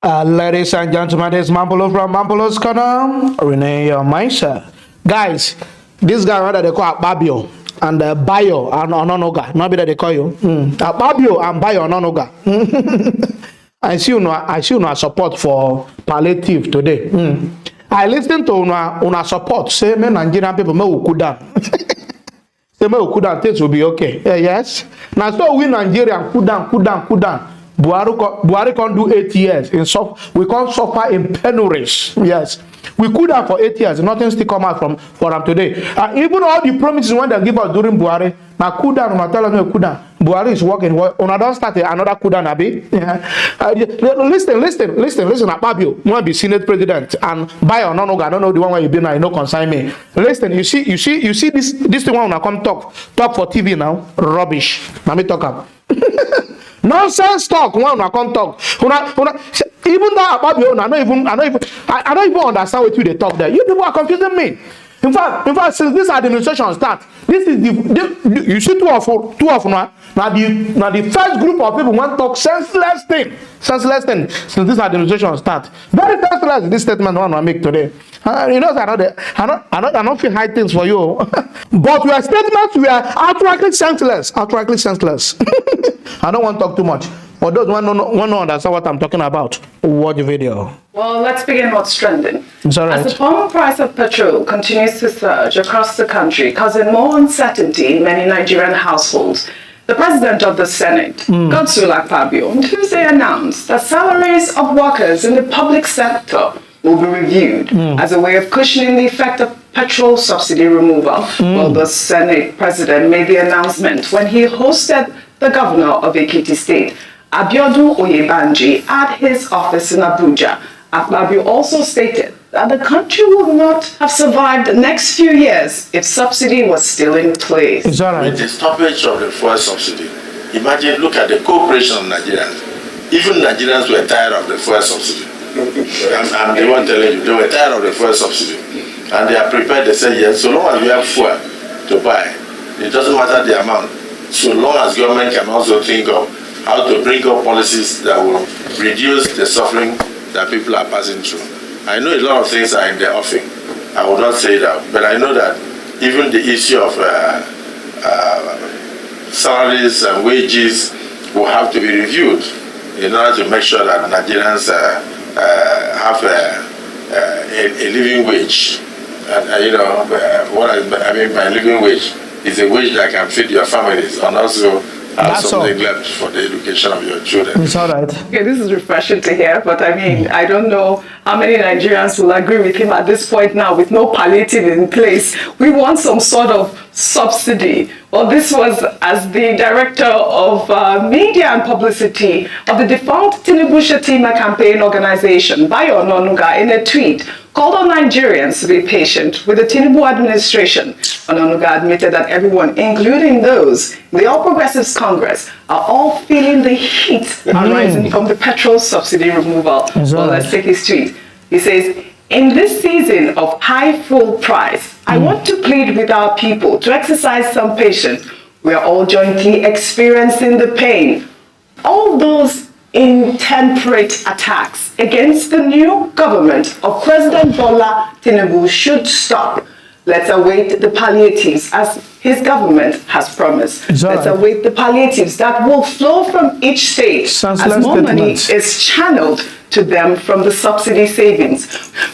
Ladies and gentlemen, this is Mampolo from Mampolo's Corner. Renee your mindset. Guys, this guy what they call Akpabio and Bayo and Onanuga. Not be that they call you. Akpabio and Bayo Onanuga. I see you support for palliative today. I listen to una support. Say me Nigerian people me will cool down. Say me will cool down. Things will be okay. Yes. Now so we Nigerian cool down. Buhari can't do 8 years we can't suffer in penuries. Yes, we could have for 8 years, nothing still come out for them today. Even all the promises when they give us during Buhari, now Kudan, when I tell them Kudan, Buhari is working. When I don't start another Kudan, Abi. Listen, Akpabio, you want to be Senate President and Bayo Onanuga, I don't know the one where you been now, you know consign me. Listen, you see this thing when I come talk for TV now, rubbish. Let me talk up. Nonsense talk. When I come talk, even that Akpabio, I don't even understand what they talk there. You people are confusing me. In fact, since this administration start, this is you see two of now the first group of people want to talk senseless thing since this administration start. Very senseless this statement I want to make today. You know I don't feel high things for you, but your statements were outrightly senseless. I don't want to talk too much. For those who want to understand what I'm talking about, watch the video. Well, let's begin what's trending. It's all right. As the pump price of petrol continues to surge across the country, causing more uncertainty in many Nigerian households, the president of the Senate, Godswill Akpabio, on Tuesday announced that salaries of workers in the public sector will be reviewed as a way of cushioning the effect of petrol subsidy removal. Well, the Senate president made the announcement when he hosted the governor of Ekiti State, Abiodun Oyebanji, at his office in Abuja. Akpabio also stated that the country would not have survived the next few years if subsidy was still in place. It's all right. With the stoppage of the fuel subsidy, imagine, look at the cooperation of Nigerians. Even Nigerians were tired of the fuel subsidy. I'm the one telling you, they were tired of the fuel subsidy. And they are prepared, they say, yes, so long as we have fuel to buy, it doesn't matter the amount. So long as government can also think of how to bring up policies that will reduce the suffering that people are passing through. I know a lot of things are in the offing. I would not say that, but I know that even the issue of salaries and wages will have to be reviewed in order to make sure that Nigerians have a living wage. And you know, what I mean by living wage is a wage that can feed your families and also have something left for the education of your children. It's all right. Okay, this is refreshing to hear, but I mean, I don't know how many Nigerians will agree with him at this point now with no palliative in place. We want some sort of subsidy. Well, this was as the director of media and publicity of the defunct Tinubu Shetima campaign organization, Bayo Onanuga, in a tweet, called on Nigerians to be patient with the Tinubu administration. Onanuga admitted that everyone, including those in the All Progressives Congress, are all feeling the heat arising from the petrol subsidy removal. Well, let's take his tweet. He says, in this season of high fuel price, I want to plead with our people to exercise some patience. We are all jointly experiencing the pain. All those intemperate attacks against the new government of President Bola Tinubu should stop. Let's await the palliatives as his government has promised. Let's await the palliatives that will flow from each state as more money is channeled to them from the subsidy savings.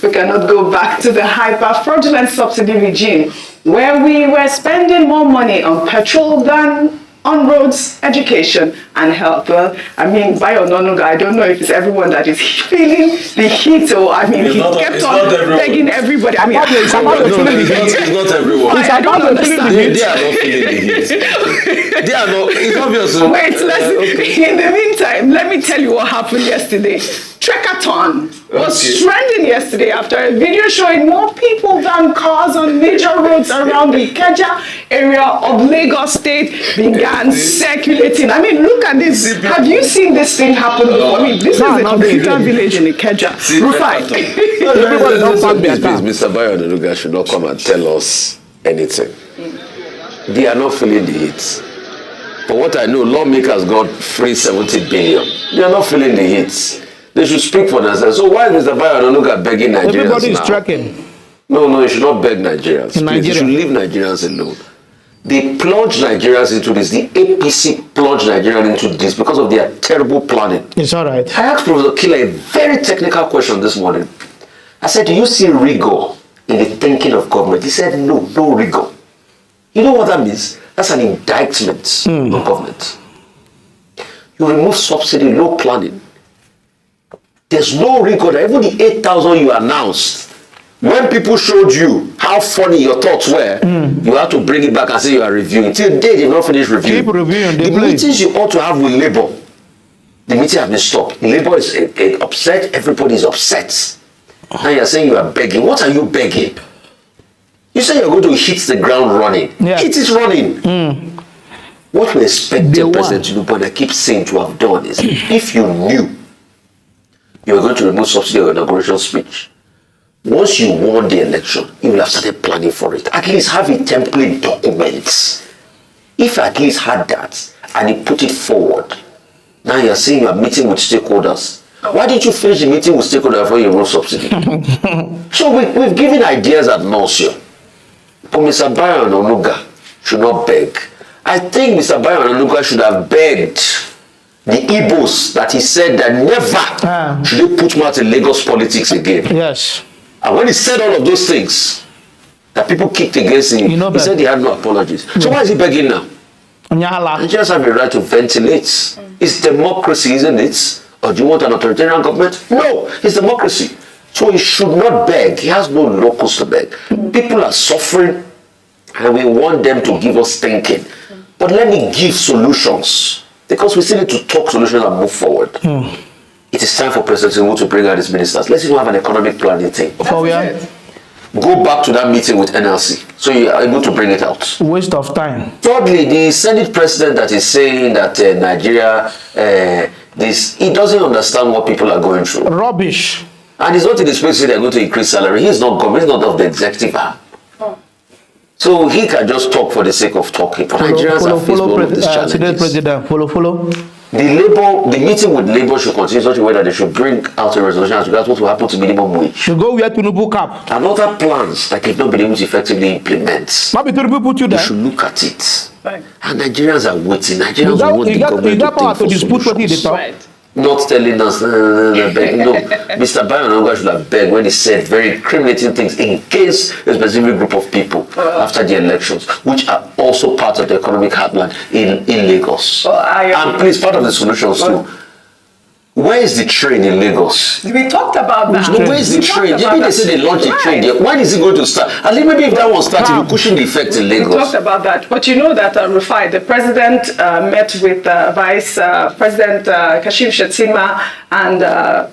We cannot go back to the hyper-fraudulent subsidy regime where we were spending more money on petrol than on roads, education, and health. Well, I mean, Bayo Onanuga, I don't know if it's everyone that is feeling the heat, or I mean, he kept on begging everybody. I mean, it's not everyone. I don't understand. They are not feeling the heat. They are not, it's obvious. Wait, in the meantime, let me tell you what happened yesterday. Trekkathon was trending yesterday after a video showing more people than cars on major roads around the Ikeja area of Lagos State began circulating. I mean, look at this. Have you seen this thing happen before? I mean, this is a computer village in Ikeja. Mr. Bayo Onanuga should not come and tell us anything. They are not feeling the heat. For what I know, lawmakers got free 70 billion. They are not feeling the heat. They should speak for themselves. So why is Mr. Bayo Onanuga begging Nigerians Everybody is now? tracking. No, you should not beg Nigerians. Please, you should leave Nigerians alone. They plunged Nigerians into this. The APC plunged Nigerians into this because of their terrible planning. It's all right. I asked Professor Killer a very technical question this morning. I said, do you see rigor in the thinking of government? He said, no rigor. You know what that means? That's an indictment on government. You remove subsidy, no planning. There's no rigor. Even the 8,000 you announced, when people showed you how funny your thoughts were, you have to bring it back and say you are reviewing. Till they did not finish reviewing. Keep reviewing. The meetings you ought to have with Labour, the meeting have been stopped. Labour is upset. Everybody is upset. Now you're saying you are begging. What are you begging? You say you're going to hit the ground running. Yeah. It is running. What we expect the President Tinubu, and I keep saying to have done is, if you knew you were going to remove subsidy of your inauguration speech, once you won the election, you will have started planning for it. At least have a template document. If you at least had that, and you put it forward, now you're saying you are meeting with stakeholders. Why didn't you finish the meeting with stakeholders before you remove subsidy? So we've given ideas ad nauseam. But Mr. Bayo Onanuga should not beg. I think Mr. Bayo Onanuga should have begged the Igbos that he said that never should they put mouth in Lagos politics again. Yes. And when he said all of those things that people kicked against him, he said he had no apologies. So why is he begging now? Nigerians have a right to ventilate. It's democracy, isn't it? Or do you want an authoritarian government? No, it's democracy. So he should not beg. He has no locals to beg. People are suffering and we want them to give us thinking. But let me give solutions. Because we still need to talk solutions and move forward. It is time for President Tinubu to bring out his ministers. Let's even have an economic planning thing. Go back to that meeting with NLC. So you are able to bring it out. Waste of time. Thirdly, the Senate president that is saying that Nigeria, he doesn't understand what people are going through. Rubbish. And it's not in the space where they're going to increase salary. He's not government, he's not of the executive arm. So he can just talk for the sake of talking. But Nigerians are faced with these challenges. President, follow. The meeting with Labour should continue in such a way that they should bring out a resolution as regards what will happen to minimum wage. Should go where Tinubu cap. And other plans that they've not been able to effectively implement. Maybe Tinubu put you there. They should look at it. Right. And Nigerians are waiting. Nigerians want the government to think for solutions. Right. Not telling us, beg. No, Mr. Bayo Onanuga should have begged when he said very incriminating things against a specific group of people after the elections, which are also part of the economic heartland in Lagos. And please, part of the solutions too. Where is the train in Lagos? We talked about that. No, where is the train? Maybe they say they launched a train there. When is it going to start? I think maybe if that one starts, it will cushion the effect in Lagos. We talked about that. But you know that, Rufai, the president met with Vice President Kashim Shettima and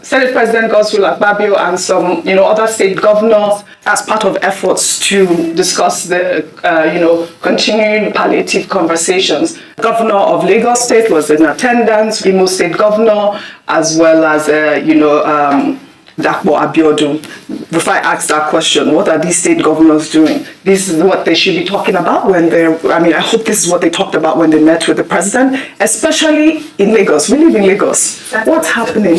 Senate President Godswill Akpabio and some, other state governors as part of efforts to discuss the, continuing palliative conversations. Governor of Lagos State was in attendance, Imo State Governor, as well as, Dakpo Abiodun. Before I ask that question, what are these state governors doing? This is what they should be talking about when I hope this is what they talked about when they met with the president, especially in Lagos. We live in Lagos. What's happening?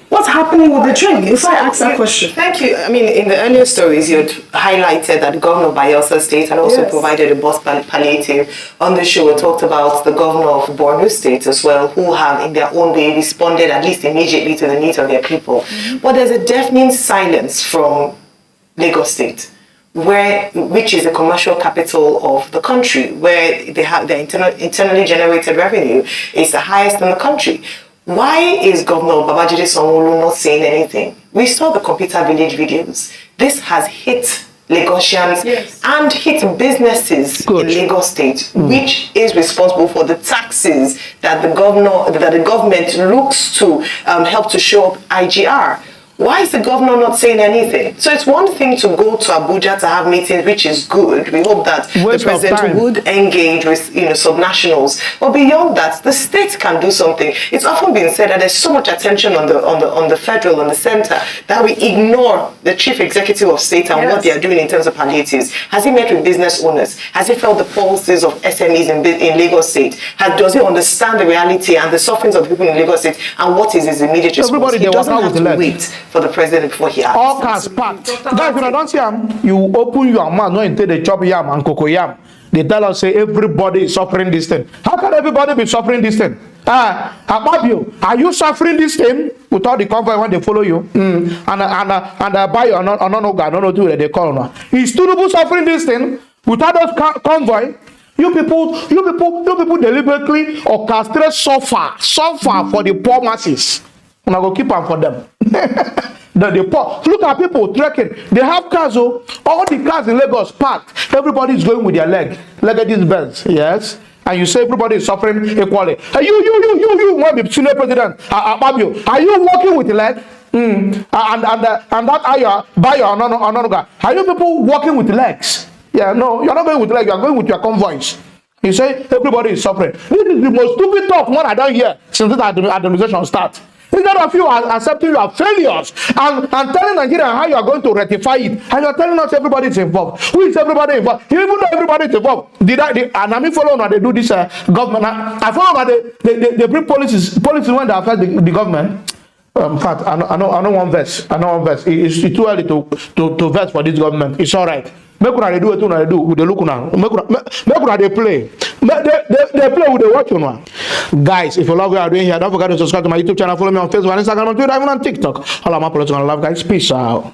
What's happening with the train? If I ask that question. Thank you. I mean, in the earlier stories, you had highlighted that the governor of Bayelsa State and also provided a bus palliative. On the show, we talked about the governor of Borno State as well, who have, in their own way, responded at least immediately to the needs of their people. But there's a deafening silence from Lagos State, which is the commercial capital of the country, where they have their internally generated revenue is the highest in the country. Why is Governor Babajide Sanwo-Olu not saying anything? We saw the computer village videos. This has hit Lagosians and hit businesses in Lagos State, which is responsible for the taxes that the government looks to help to show up IGR. Why is the governor not saying anything? So it's one thing to go to Abuja to have meetings, which is good. We hope that Waste the of president time. would engage with subnationals. But beyond that, the state can do something. It's often been said that there's so much attention on the federal, on the center, that we ignore the chief executive of state and what they are doing in terms of palliatives. Has he met with business owners? Has he felt the pulses of SMEs in Lagos State? Does he understand the reality and the sufferings of people in Lagos State? And what is his immediate response? Everybody, He they doesn't walk out have with to the wait for the president before he acts. All cars packed. Guys, when I don't see them, you open your mouth, not into the chop yam and cocoa yam. They tell us, say, everybody is suffering this thing. How can everybody be suffering this thing? Akpabio, are you suffering this thing with all the convoy when they follow you? And Bayo Onanuga, I don't know who they call now. Is Tinubu suffering this thing without those convoy? You people deliberately orchestrate suffer for the poor masses. And I go keep on for them. The poor. Look at people trekking. They have cars, all the cars in Lagos parked. Everybody is going with their leg. Look at these bells, yes. And you say everybody is suffering equally. Hey, you want to be senior president? Akpabio, are you walking with your leg? And that Bayo Onanuga, are you people walking with legs? Yeah, no, you're not going with legs. You're going with your convoys. You say everybody is suffering. This is the most stupid talk one I don't hear since this administration starts. Instead of you accepting your failures and telling Nigeria how you are going to rectify it, and you are telling us everybody is involved. Who is everybody involved? You even know everybody is involved. And I mean follow now they do this government. I follow now they bring policies when they affect the government. In fact, I know one verse. It's too early to verse for this government. It's all right. Make una they do it, una they do with the look now. Make una they play. They play with the watch now. Guys, if you love what you are doing here, don't forget to subscribe to my YouTube channel. Follow me on Facebook, Instagram, on Twitter, even on TikTok. All of my political love, guys. Peace out.